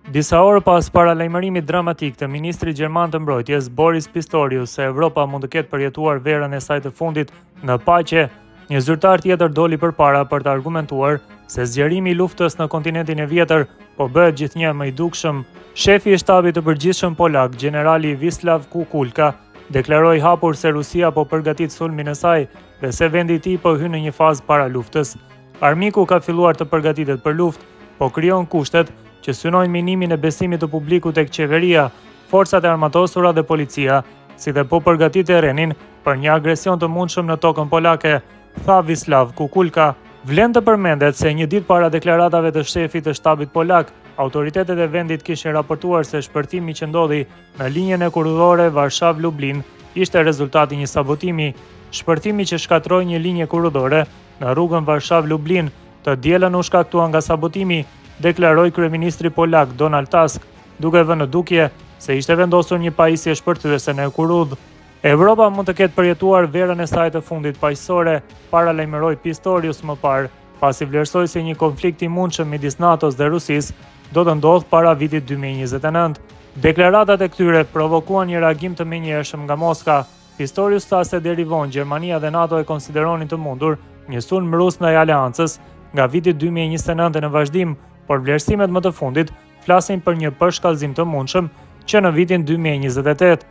Disa orë pas paralajmërimit dramatik të ministrit gjerman të mbrojtjes Boris Pistorius se Evropa mund të ketë përjetuar verën e saj të fundit në paqe, një zyrtar tjetër doli përpara për të argumentuar se zgjerimi i luftës në kontinentin e vjetër po bëhet gjithnjë më i dukshëm. Shefi i shtabit të përgjithshëm polak, generali Wisław Kukulka, deklaroi hapur se Rusia po përgatit sulmin e saj dhe se vendi i tij po hyn në një fazë para luftës. Armiku ka filluar të përgatitet për luftë, po krijon kushtet që synojnë minimin e besimit të publikut tek qeveria, forcat e armatosura dhe policia, si dhe po përgatit terrenin për një agresion të mundshëm në tokën polake, tha Wisław Kukulka. Vlen të përmendet se një ditë para deklaratave të shefit të shtabit polak, autoritetet e vendit kishin raportuar se shpërtimi që ndodhi në linjën e kurorore Varshav-Lublin ishte rezultati një sabotimi. Shpërtimi që shkatroi një linje kurorore në rrugën Varshav-Lublin të dielën u shkaktua nga sabotimi, deklaroi kryeministri polak Donald Tusk, duke vënë në dukje se ishte vendosur një pajisje shpërthyese në Kurudh. Evropa mund të ketë përjetuar verën e saj të fundit paqësore, paralajmëroi Pistorius më parë, pasi vlerësoi se një konflikt i mundshëm midis NATO-s dhe Rusisë do të ndodhë para vitit 2029. Deklaratat e këtyre provokuan një reagim të menjëhershëm nga Moska. Pistorius tha se deri vonë Gjermania dhe NATO e konsideronin të mundur një sulm rus ndaj aleancës nga viti 2029 në vazhdim, por vlerësimet më të fundit flasin për një përshkallëzim të mundshëm që në vitin 2028.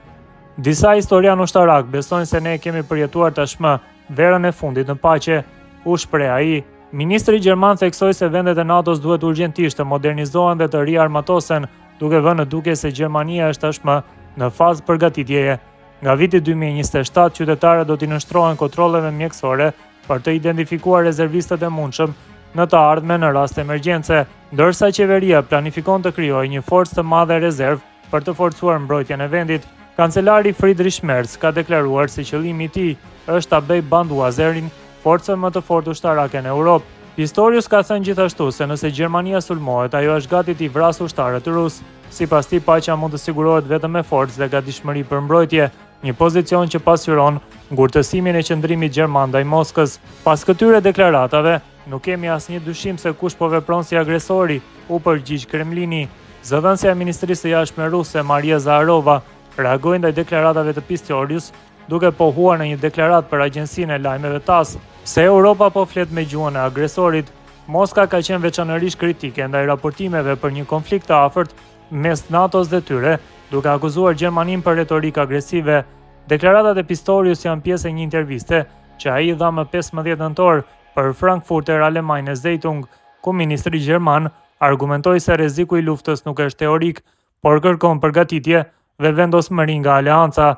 Disa historianë ushtarak besojnë se ne kemi përjetuar tashmë verën e fundit në paqe, u shpreh ai. Ministri gjerman theksoi se vendet e NATO-s duhet urgjentisht të modernizohen dhe të riarmatosen, duke vënë në dukje se Gjermania është tashmë në fazë përgatitjeje. Nga viti 2027 qytetarët do t'i nështrohen kontrolleve mjekësore për të identifikuar rezervistët e mundshëm në të ardhmen në rast emergjence, ndërsa qeveria planifikon të krijojë një forcë të madhe rezervë për të forcuar mbrojtjen e vendit. Kancelari Friedrich Merz ka deklaruar se qëllimi i tij është ta bëjë Banduazerin forcën më të fortë ushtarake në Europë. Pistorius ka thënë gjithashtu se nëse Gjermania sulmohet, ajo është gati t'i vrasë ushtarët rus. Sipas tij, paqja mund të sigurohet vetëm me forcë dhe gatishmëri për mbrojtje, një pozicion që pasqyron ngurtësimin e qëndrimit gjerman ndaj Moskës. Pas këtyre deklaratave, nuk kemi asnjë dyshim se kush po vepron si agresori, u përgjigj Kremlini. Zëdhënësja e Ministrisë së Jashtme ruse Maria Zaharova reagoi ndaj deklaratave të Pistorius, duke pohuar në një deklaratë për agjencinë e lajmeve TASS se Europa po flet me gjuhën e agresorit. Moska ka qenë veçanërisht kritike ndaj raportimeve për një konflikt të afërt mes NATO-s dhe tyre, duke akuzuar Gjermaninë për retorikë agresive. Deklaratat e Pistorius janë pjesë e një interviste që ai dha më 15 nëntor për Frankfurter Allgemeine Zeitung, ku ministri gjerman argumentoi se rreziku i luftës nuk është teorik, por kërkon përgatitje dhe vendosmëri nga aleanca.